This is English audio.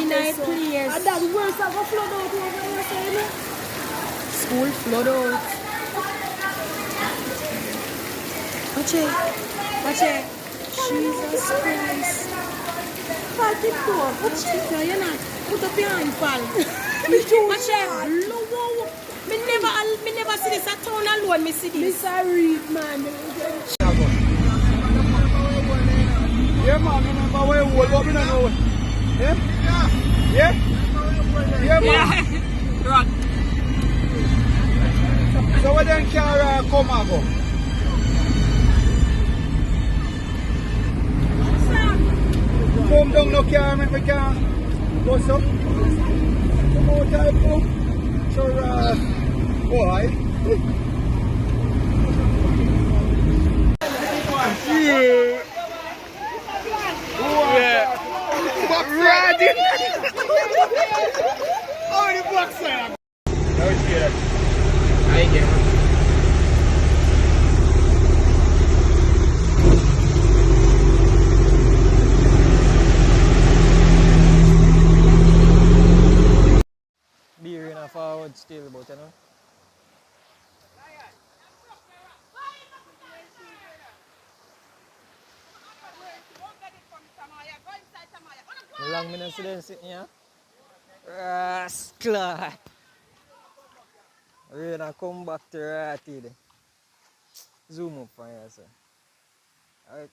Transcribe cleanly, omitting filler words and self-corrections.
Night players. And that worse that go flood out over here, saying school flood out. Watch it. Watch it. Jesus Christ. Pal, keep going. Watch it. No, you're not. Put up your hand, pal. Watch it. Blow out. Me never see this at town alone. Me see this. Mr. Reed, man. Yeah, man. Remember where you hold, but we don't know. Yeah? Yeah? Yeah, man. Right. So where then can come and go? Come down no car, make me can go so. Come out type up. So boy. Yeah. Yeah. Ready? Oh, the boxer. No shit. I get it. Beer in a forward still, but you know. How long me not see them sitting here? Rascal! We're gonna come back to Ratty. Zoom up for you, sir. Alright.